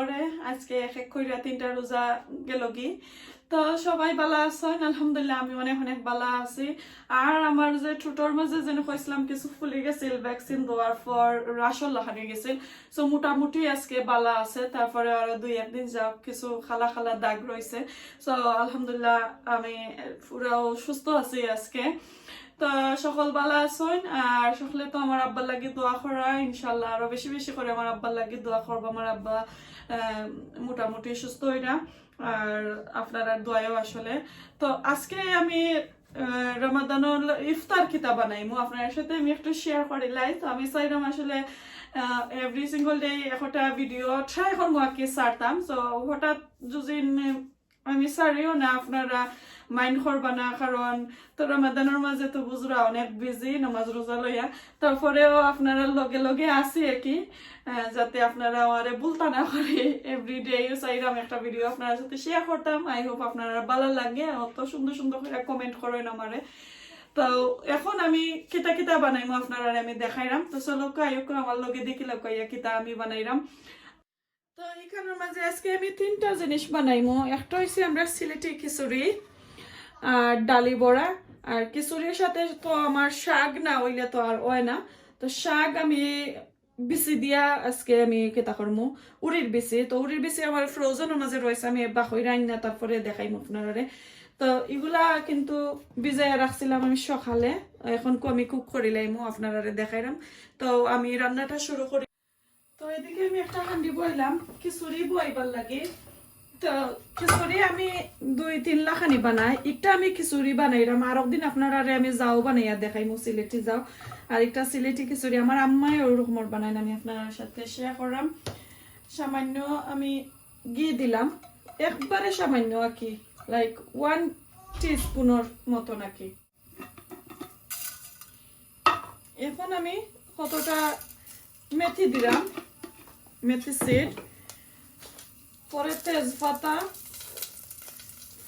পরে আজকে এক এক কইরা 3টা রোজা গেল কি। তো সবাই ভালো আছেন? আলহামদুলিল্লাহ আমি অনেক অনেক ভালো আছি। আর আমার যে ঠোঁটর মাঝে যেন কইছিলাম কিছু ফুলে গেছিল ভ্যাকসিন দেওয়ার পর রাসল লাগানো গেছিল, সো মোটামুটি আজকে ভালো আছে। তারপরে আরো 2-1 দিন যাও কিছু খালা খালা দাগ রয়েছে। সো আলহামদুলিল্লাহ আমি পুরো সুস্থ আছি আজকে। তো সকল ভালো আছেন আর সকলে তো আমার আব্বার লাগি দোয়া করা, ইনশাল্লাহ আরো বেশি বেশি করে আমার আব্বার লাগি দোয়া করবো। আমার আব্বা মোটামুটি সুস্থ হইরা আর আপনারা দোয়াও আসলে। তো আজকে আমি রমাদানুল ইফতার কিতা বানাইমু আপনার সাথে আমি একটু শেয়ার করি লাই। তো আমি চাইলাম আসলে এভরি সিঙ্গল ডে একটা ভিডিও ট্রাই করবো আর কি সারতাম। তো হঠাৎ যদি আমি সারিও না আপনারা মাইন্ড করবা না, কারণ তো রমাদানের মাঝে তো বুঝরা অনেক বিজি নামাজ রোজা লইয়া। তারপরেও আপনারা লগে লগে আসি আর কি, যাতে আপনারা আমারে ভুলতা না করে। এভরিডে চাইলাম একটা ভিডিও আপনার সাথে শেয়ার করতাম। আই হোপ আপনারা ভালো লাগে, অত সুন্দর সুন্দর করে কমেন্ট করেন আমারে। তো এখন আমি কিতা কিতা বানাইমু আপনারা আমি দেখাইলাম। তো চলো কাইক আমার লগে দেখিলাম কাইয়া কিতা আমি বানাইলাম। তো এখানের মাঝে আজকে আমি 3টা জিনিস বানাইমু। একটা হইছে আমরা সিলেটি খিচুড়ি আর ডালি বড়া। আর খিচুড়ির সাথে তো আমার শাক না হইলে তো আর হয় না। তো শাক আমি বিচি দিয়া আজকে আমি কেতা করমু উড়ির বিচি। তো উড়ির বিচি আমার ফ্রোজেনের মাঝে রয়েছে, আমি বাকই রান্না তারপরে দেখাইমু আপনারে। তো এগুলা কিন্তু ভিজাইয়া রাখছিলাম আমি সকালে, এখন আমি কুক করিলাইমু আপনারা দেখাইলাম। তো আমি রান্নাটা শুরু করি। তো এদিকে আমি একটা হান্ডি বইলাম খিচুড়ি বইবার লাগে। তো খিচুড়ি আমি 2-3 লাখানি বানাই। একটা আমি খিচুড়ি বানাইলাম, আর একদিন আপনারা আমি যাও বানাইয়া দেখাইমু সিলেটি যাও। আর একটা সিলেটি খিচুড়ি আমার আম্মাই ওরকম বানাইন, আমি আপনার সাথে শেয়ার করলাম। সামান্য আমি ঘি দিলাম, একবারে সামান্য আর কি, লাইক 1 টিস্পুনের মতো নাকি। এখন আমি কতটা মেথি দিলাম, মেথি সিড, পরে তেজপাতা,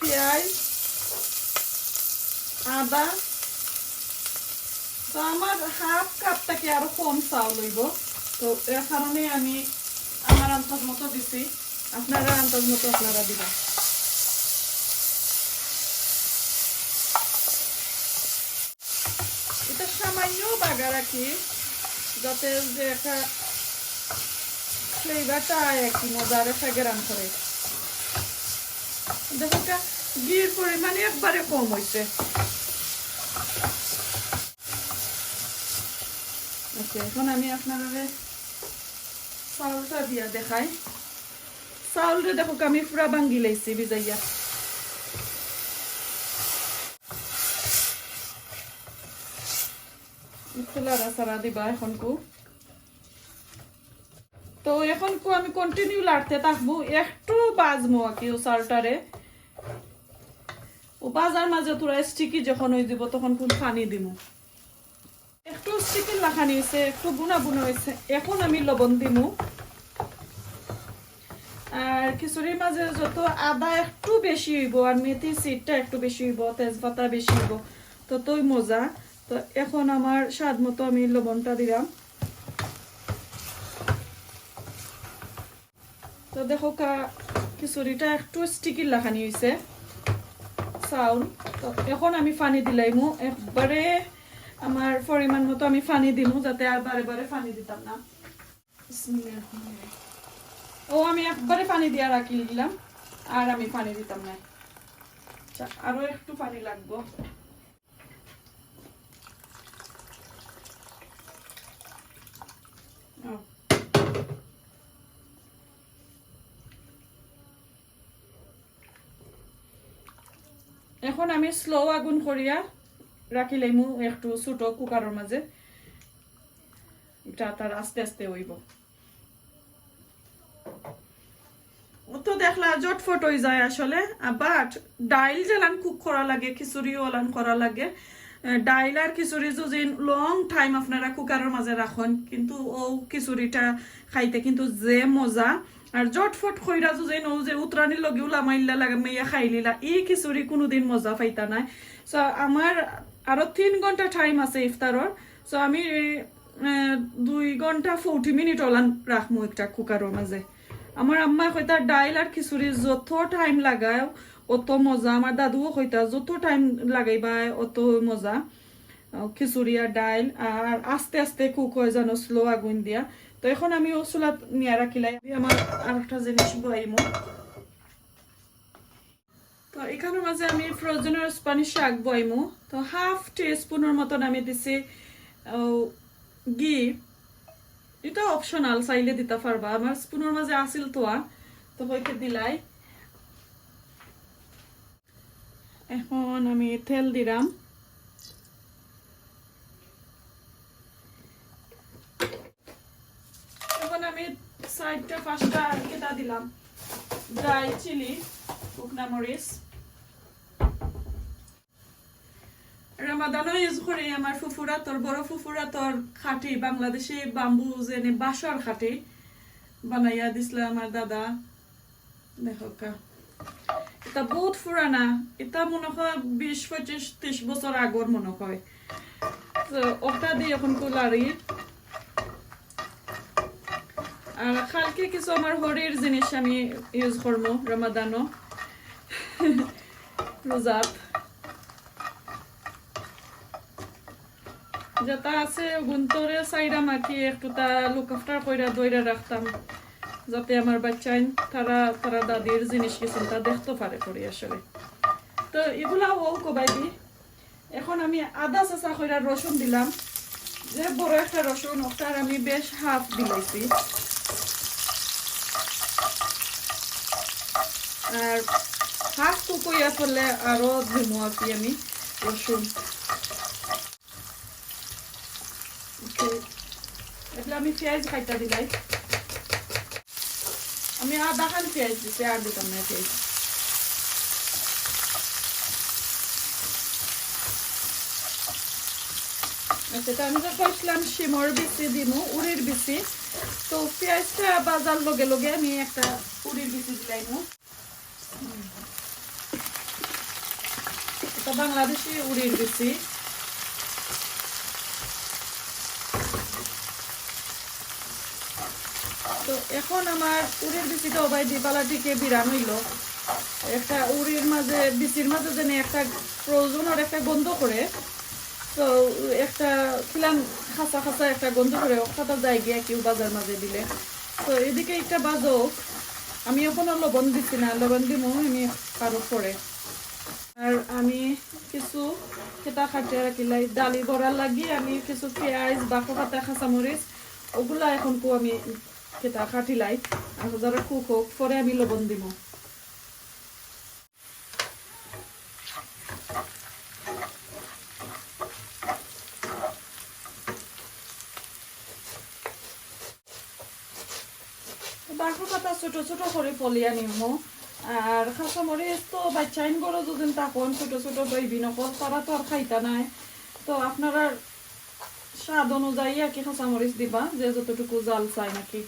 পেঁয়াজ, আদা। তো আমার হাফ কাপ থেকে আরো কম চাউল হইব। তো এর কারণে আমি আমার আন্দাজ মতো দিছি, আপনারা আন্দাজ মতো আপনারা দিবেন। এটা সামান্য বাগা রাখি যাতে যে একটা ফ্লেভারটা একই মজার একটা গ্রাম করে। দেখো ঘির পরিমাণ একবারে কম হয়েছে। এখন আমি আপনারা চাউলটা দিয়া দেখাই। চাউলটা দেখো আমি পুরা ভাঙ্গি লাইছি ভিজাইয়া। লাড়া চাড়া দিবা এখন কু। তো এখন কু আমি কন্টিনিউ লাড়তে থাকবো, একটু বাজমো আর কি ও চাউলটারে। ও বাজার মাঝে তোরা স্টিকি যখন হয়ে যাব তখন কোন পানি দিব। একটু স্টিকি লাখানি হয়েছে, একটু বুনা বুনা হয়েছে। এখন আমি লবণ দিব। আর খিচুড়ির মাঝে যত আদা একটু বেশি হইব আর মেথি সিডটা একটু বেশি হইব, তেজপাতা বেশি হইব, ততই মজা। তো এখন আমার স্বাদ মতো আমি লবণটা দিলাম। তো দেখো খিচুড়িটা একটু স্টিকি লাখানি হয়েছে চাউল। তো এখন আমি পানি দিলাইমু, একবারে আমার পরিমাণ মতো আমি পানি দিমু, যাতে আর বারে বারে পানি দিতাম না। ও আমি একবারে পানি দিয়া রাখি দিলাম, আর আমি পানি দিতাম না। আরো একটু পানি লাগবো। এখন আমি স্লো আগুন করিয়া রাখি লাইমু একটু ছোট কুকারের মাঝে। এটা তার আস্তে আস্তে হইব। তো দেখলা জটফট হয়ে যায় আসলে। বাট ডাইল যেলান কুক করা লাগে, খিচুড়ি ওলান করা লাগে। ডাইল আর খিচুড়ি যদি লং টাইম আপনারা কুকারের মাঝে রাখেন, কিন্তু ও খিচুড়িটা খাইতে কিন্তু যে মজা। আর জটফট খইরা যদি নৌ যে উতরানির লগে উলামাইল্লা লাগে মেয়া খাইলিলা, এই খিচুড়ি কোনোদিন মজা পাইতা নাই। সো আমার আরো 3 ঘন্টা টাইম আছে ইফতারর। সো আমি 2 ঘন্টা 40 মিনিট ওলান রাখবো একটা কুকারের মাঝে। আমার আম্মা কইতা ডাইল আর খিচুড়ি যত টাইম লাগায় অত মজা, আমার দাদুও কইতা যত টাইম লাগাইবা অত মজা খিচুড়ি আর ডাইল, আর আস্তে আস্তে কুক হয়ে যেন স্লো আগুন দিয়া। তো এখন আমি ও চুলাত নিয়ে রাখিলাই, আমার আর একটা জিনিস বইমু। তো এখানের মাঝে আমি ফ্রোজেনের স্প্যানিশ শাক বইমু। তো হাফ টিস্পুনের মতন আমি দিছি ঘি, এটা অপশনাল, চাইলে দিতে পারবা, আমার স্পুনের মাঝে আসিল তোয়া তো হইতে দিলাই। এখন আমি তেল দিলাম, এখন আমি 4-5টা কেটা দিলাম ড্রাই চিলি, শুকনা মরিচ। রামাদানও ইউজ করি, আমার ফুফুরা তোর বড় ফুফুরা তোর খাটি বাংলাদেশি বাম্বু যেনে বাঁশর খাটি বানাইয়া দিছিল আমার দাদা। দেখো এটা বহুত পুরানা, এটা মনে হয় 20-25-30 বছর আগর মনে হয়। তো ওটা দিয়ে এখন কুলারি আর কালকে কিছু আমার হরির জিনিস আমি ইউজ করবো রমাদানও রোজাত যেটা আছে গুন্তরে সাইরা মাখি একটু তা লুক আফটার কইরা দইরা রাখতাম, যাতে আমার বাচ্চাই তারা দাদির জিনিস কিছু তা দেখতে পারে করি আসলে। তো এগুলা ও কবাই দি। এখন আমি আদা চাচা কইরা রসুন দিলাম, যে বড় একটা রসুন ওটার আমি বেশ হাফ দিলাইছি। আর হাফ কুকইয়া করলে আরো দিমু আর কি আমি রসুন। એટલે আমি পেঁয়াজ কাটা দিলাই, আমি আধা খান পেঁয়াজ দিছি আর দিতাম না পেঁয়াজ। আচ্ছা আমি তো কইছিলাম শিমর বিচি দিমু, উড়ির বিচি। তো পেঁয়াজটা বাজার লগে লগে আমি একটা উড়ির বিচি দিলাইমু, এটা বাংলাদেশি উড়ির বিচি। তো এখন আমার উড়ির বিচিটা ওবাই দি পালাটিকে বিরান হইল। একটা উড়ির মাঝে বিচির মাঝে যেন একটা প্রয়োজনের একটা গন্ধ করে, তো একটা খিলাম খাঁচা খাঁচা একটা গন্ধ করে ওখাটা যায় গিয়া কেউ বাজার মাঝে দিলে। তো এদিকে একটা বাজক, আমি এখনো লবণ দিচ্ছি না, লবণ দিব আমি কারো পরে। আর আমি কিছু খেতা খাটিয়ে রাখিলাই ডালি বড়ার লাগি, আমি কিছু পেঁয়াজ বাঁকো পাতা কাঁচামরিচ ওগুলা এখন আমি খেতা কাটিলাই, আর যারা কুক হোক পরে আমি লবণ দিব। বাঁকো পাতা ছোট ছোট করে পলিয়া নিমো, আর কাঁচামরিচ তো বাচ্চাইন বড় যদি তখন ছোট ছোট দইবি নকল, তারা তো আর খাইতা নাই। তো আপনারা স্বাদ অনুযায়ী আর কি কাঁচামরিচ দিবা, যে যতটুকু জাল চাই নাকি।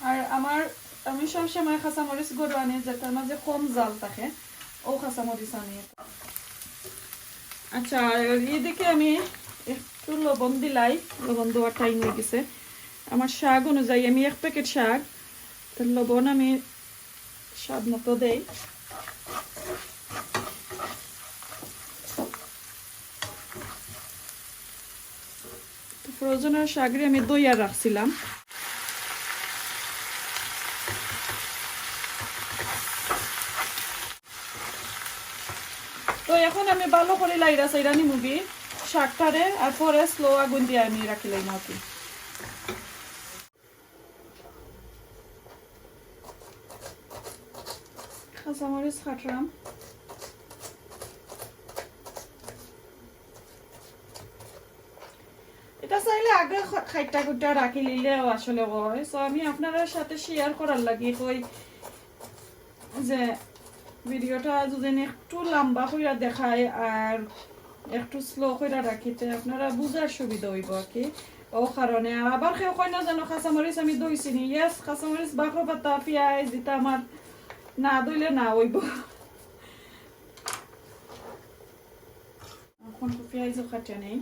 আর আমি সবসময় কাঁচামরিচ গরু আনি যেটার মাঝে কম জাল থাকে, ও কাঁচামরিচ আনি। আচ্ছা এদিকে আমি একটু লবণ দিলাই, লবণ দেওয়ার টাইম হয়ে গেছে। আমার শাক অনুযায়ী আমি 1 প্যাকেট শাক, তো লবণ আমি স্বাদ মতো দেই। ফ্রোজেনের শাকরে আমি দইয়া রাখছিলাম। তো এখন আমি ভালো করে লাইরা সাইরা নিমুগি শাকটারে, আর পরে স্লো আগুন দিয়ে আমি রাখিলাই না কি। কাঁচামরিচ কাটলাম, এটা চাইলে আগে খাইটা খুঁটা রাখি নিলেও আসলে হয়। তো আমি আপনার সাথে শেয়ার করার লাগি কই যে ভিডিওটা যদি একটু লম্বা করে দেখায় আর একটু স্লো করে রাখিতে আপনারা বুঝার সুবিধা হইব আর কি। ও কারণে আবার কেউ কয় না জানো কাঁচামরিচ আমি দইছি নি, ইয়েস কাঁচামরিচ বাঁকো পাতা পেঁয়াজ দিতে আমার না দইলে না হইব। এখন পেঁয়াজও কাটে নেই।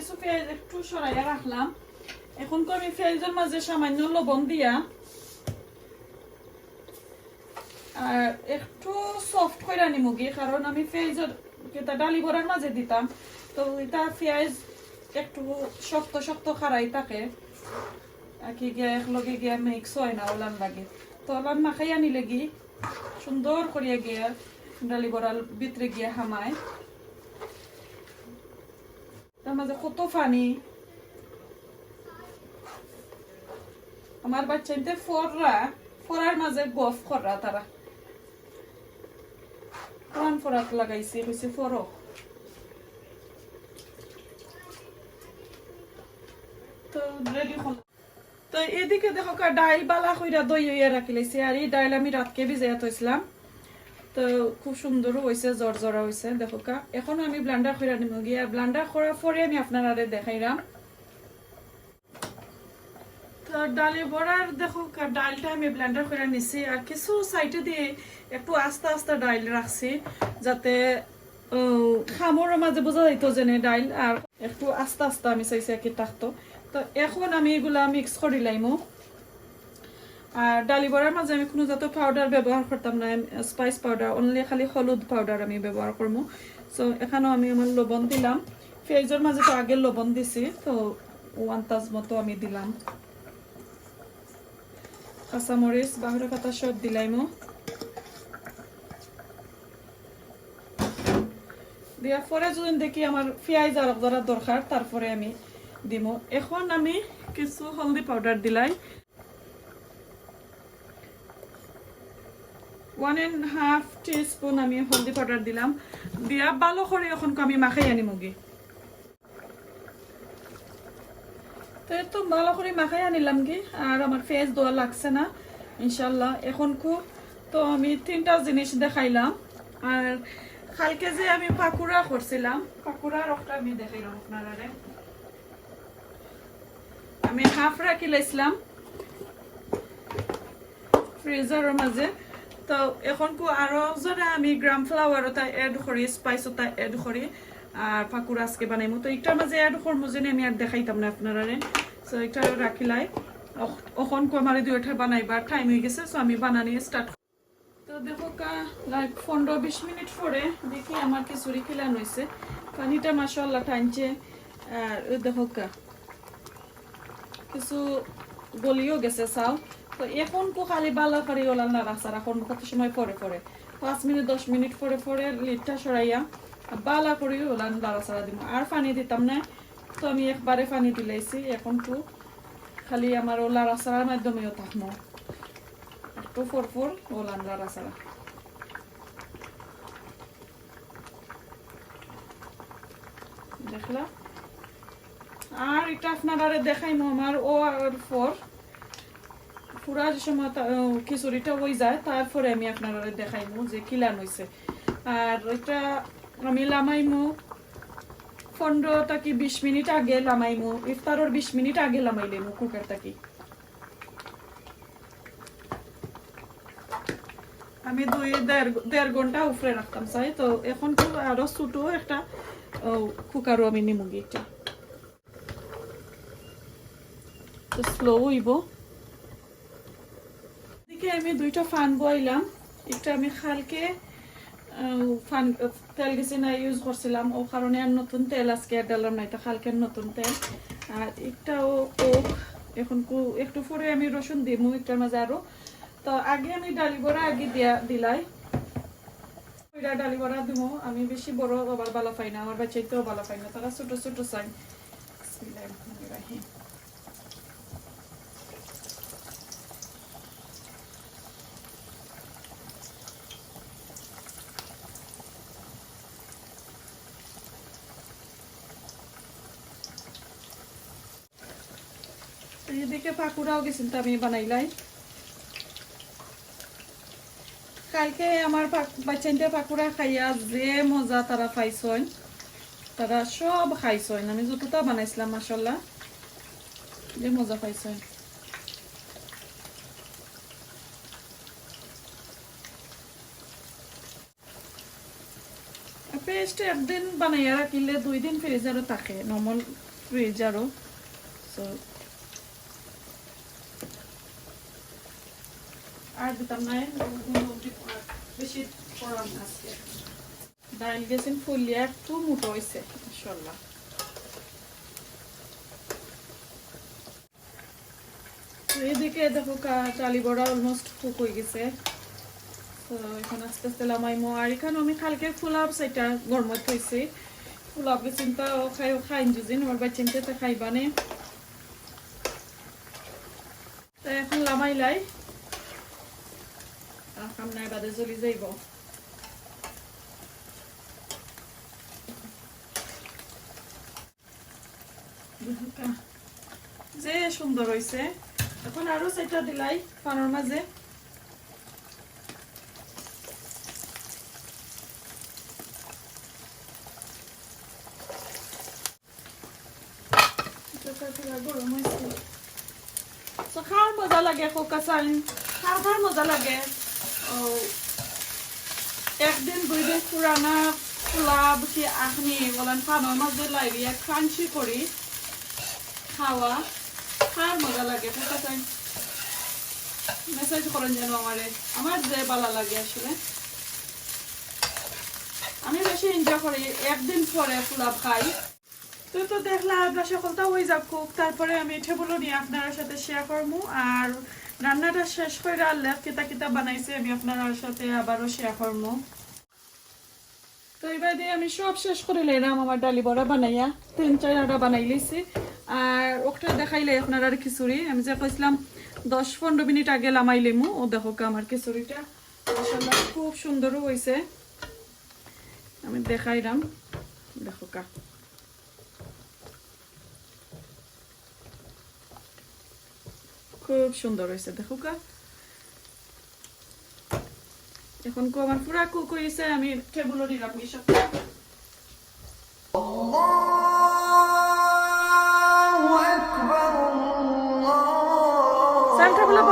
কিছু পেঁয়াজ একটু সরাইয়া রাখলাম। এখন আমি পেঁয়াজের মাঝে সামান্য লবণ দিয়া আর একটু সফট করে নিমুগি, কারণ আমি পেঁয়াজের ডালি বড়ার মাঝে দিতাম, তো এটা পেঁয়াজ একটু শক্ত শক্ত খারাই থাকে আর কি গিয়া একলগে গিয়া মিক্স হয় না ওলান লাগে। তো ওলান মাখাই আনিলে গি সুন্দর করিয়া গিয়া ডালি বড়ার ভিতরে গিয়া হামায়। তার মাঝে কত পানি, আমার বাচ্চাদের ফরার মাঝে গফ করা তারা কোন ফরাত লাগাইছে হইছে ফর। তো রেডি হল। তো এদিকে দেখো ডাইল বালা কইরা দই হইয়া রাখি লাইছি, আর এই ডাইল আমি রাতকে ভিজাইয়া থইছিলাম। তো খুব সুন্দর হয়েছে, জরজরা হয়েছে দেখো কা। এখন আমি ব্লেন্ডার কইরা নিব গিয়া, ব্লেন্ডার করার পরে আমি আপনারা দেখাইলাম। তো ডালি বড়ার দেখো ডাইলটা আমি ব্লেন্ডার করে নিছি, আর কিছু সাইডে দিয়ে একটু আস্তে আস্তে ডাইল রাখছি যাতে খামরের মাঝে বোঝা যাইতো যে ডাইল, আর একটু আস্তে আস্তে আমি চাইছি আর কি থাকতো। তো এখন আমি এগুলা মিক্স করে লাইমো। আর ডালি বড়ার মাঝে আমি কোনো জাতীয় পাউডার ব্যবহার করতাম না, স্পাইস পাউডার অনলি, খালি হলুদ পাউডার আমি ব্যবহার করবো। সো এখানেও আমি আমার লবণ দিলাম, পেঁয়াজের মাঝে তো আগে লবণ দিছি, তো 1 তাজ মতো আমি দিলাম। কাঁচামরিচ বাহুরা পাতা সব দিলাইমো, দেওয়ার পরে যদি দেখি আমার পেঁয়াজ আর ধরা দরকার তারপরে আমি দিব। এখন আমি কিছু হলদি পাউডার দিলাই, 1.5 টিস্পুন আমি হলদি পাউডার দিলাম। দিয়া ভালো করে এখন আমি মাখাই আনি মুগি। তো ভালো করে মাখাই আনিলাম কি, আর আমার ফেস দোয়া লাগছে না ইনশাল্লাহ। এখন তো আমি 3টা জিনিস দেখাইলাম। আর কালকে যে আমি পাকুড়া করছিলাম, পাকুড়ার রকটা আমি দেখাইলাম আপনারা। আমি হাফ রাখি লাইছিলাম ফ্রিজারের মাঝে। তো এখন আরো যারা আমি গ্রাম ফ্লাওয়ার ওটা এড করি, স্পাইস ওটা এড করি, আর পাকুড়া আজকে বানাইমু। তো এটার মাঝে এড করবো যে আমি আর দেখাইতাম না আপনারা। সো এটা রাখিলাই, এখন আমার 2টা বানাইবার টাইম হয়ে গেছে। সো আমি বানানি স্টার্ট। তো দেখো লাইক 15-20 মিনিট পরে দেখি আমার খিচুড়ি খিলান হয়েছে, পানিটা মাশাআল্লাহ টানছে। আর দেখো কিছু গলিও গেছে চাও। তো এখন খালি বালা করে ওলাল না রাখা, এখন কত সময় পরে পরে 5 মিনিট 10 মিনিট পরে পরে লিডটা সরাইয়া বালা করে ওলান লাড়াচাড়া দিব। আর পানি দিতাম না, তো আমি একবারে পানি দিলাইছি। এখন খালি আমার ও লাড়াচাড়ার মাধ্যমেও থাকবো, একটু ফরফর ওলান লাড়াচাড়া। দেখলা, আর এটা আপনারা দেখাইমো আমার ও আর পর পুরা যে সময় খিচুড়িটা হয়ে যায় তারপরে আমি আপনারা দেখাইমো যে কিলান হয়েছে। আর এটা আমি লামাইমো 15-20 মিনিট আগে লামাইমো, ইফতারের 20 মিনিট আগে লামাইলেমো কুকারটাকে। আমি 2-1.5 ঘন্টা উপরে রাখতাম চাই। তো এখন আরো ছোট একটা কুকারও আমি নিমুগি, এটা তো স্লো হইব। এদিকে আমি 2টা ফান বইলাম। একটা আমি কালকে ফান তেল গেছি না ইউজ করছিলাম, ও কারণে আর নতুন তেল আজকে আর ডালাম না, এটা কালকের নতুন তেল। আর একটাও এখন একটু পরে আমি রসুন দিমু একটার মাঝে আরো। তো আগে আমি ডালি বড়া আগে দিলাই, ডালি বড়া দিব। আমি বেশি বড় আবার বালা পাই না, আমার বাচ্চাইতেও বালা পাই না, তারা ছোট ছোট চাই। এদিকে পাকুড়াও গেছিল, তো আমি বানাইলাই। কালকে আমার বাচ্চাইতে পাকুড়া খাইয়া যে মজা তারা পাইছন, তারা সব খাইছন। আমি যতটা বানাইছিলাম মাশাআল্লাহ যে মজা পাইছন। পেস্ট একদিন বানাইয়া রাখিলে 2 দিন ফ্রিজারে থাকে, নর্মাল ফ্রিজ আরো সো আর দিতাম না বেশি পড়াম আজকে ডাইল গেছেন ফুলিয়ে একটু মোটো হয়েছে ইনশাল্লাহ এদিকে দেখো চালি বড়া অলমোস্ট কুক হয়ে গেছে তো এখন আস্তে আস্তে লামাইমো আর এখানে আমি কালকে ফুলাপ সেটা গরমত হয়েছে ফুলাপ গেছেন তো খাইন যুজিন আমার বাচ্চাতে তো খাইবানে তো এখন লামাইলাই কামনায় বাদে জ্বলি যাইব যে সুন্দর হয়েছে এখন আরো সেটা দিলাই পানোর মাঝে গরম হয়েছে তো খাওয়ার মজা লাগে কোকা চাইন খাওয়ার মজা লাগে একদিন দুই দিন পুরানা পোলাপ কি আখনি বলেন পানোর মাঝে লাগিয়ে ক্রাঞ্চি করি খাওয়া খাওয়ার মজা লাগে কোকা চাইন মেসেজ করেন যেন আমার যে ভালো লাগে আসলে আমি বেশি এনজয় করি একদিন পরে পোলাপ খাই তো দেখলা আমরা সকলটা হয়ে যাক তারপরে আমি টেবুলও নিয়ে আপনার সাথে শেয়ার করবো আর রান্নাটা শেষ করে আল্লাহ কিতা কিতা বানাইছে আমি আপনার সাথে আবারও শেয়ার করবো তো এবার দিয়ে আমি সব শেষ করে নিলাম আমার ডালি বড়া বানাইয়া 3-4টা বানাই লিছি আর ওটা দেখাইলে আপনার আর খিচুড়ি আমি যে কইছিলাম 10-15 মিনিট আগে লামাই লিমু ও দেখো আমার খিচুড়িটা মাশাআল্লাহ খুব সুন্দরও হয়েছে আমি দেখাইলাম দেখো খুব সুন্দর হয়েছে দেখো এখন আমার পুরা কুক হয়েছে আমি টেবুলও নিলাম সব সামটা বলো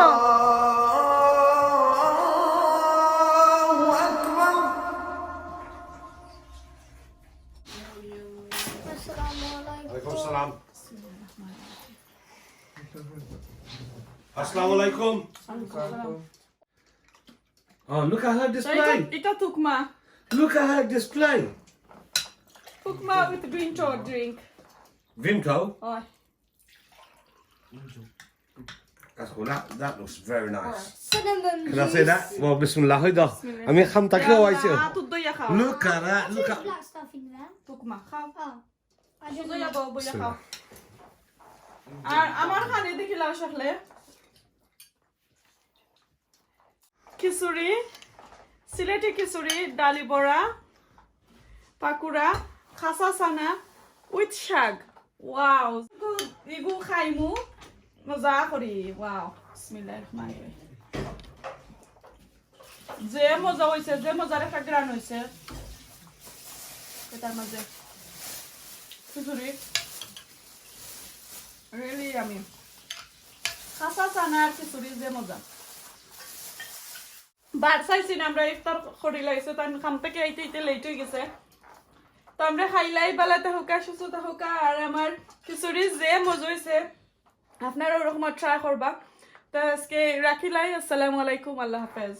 Assalamu alaikum. Oh, look at her display. Ita tukma. Look at her display. Tukma with Vinto drink. Vimto. Oh. That's cool. That looks very nice. Cinnamon Can I say that? Well, bismillah. I mean, kham takla waisi. Tuddo ya khao. Look at that. Look There's at. black stuff in there. Tukma khao. Oh. I Tuddo don't ya know. bo ya khao. আর আমার খানে দেখিলাম সকলে খিচুড়ি সিলেটি খিচুড়ি ডালি বড়া পাকুড়া খাসা সানা with শাক wow ইগু খাইমু মজা করি ওয়াও বিসমিল্লাহির রহমানির রহিম যে মজা হইছে যে মজার একটা গ্রান হইছে এটার মাঝে খিচুড়ি really yummy খাসা সানা আর খিচুড়ি যে মজা বার চাইছি না আমরা ইফতার করি লাইছে তাই খাম থেকে এইতে লেট হয়ে গেছে তো আমরা খাইলাই বেলাতে হোকা সুস্থতা হোকা আর আমার খিচুড়ি যে মজা হয়েছে আপনারা ওরকম ট্রাই করবা তো আজকে রাখিলাই আসসালামু আলাইকুম আল্লাহ হাফেজ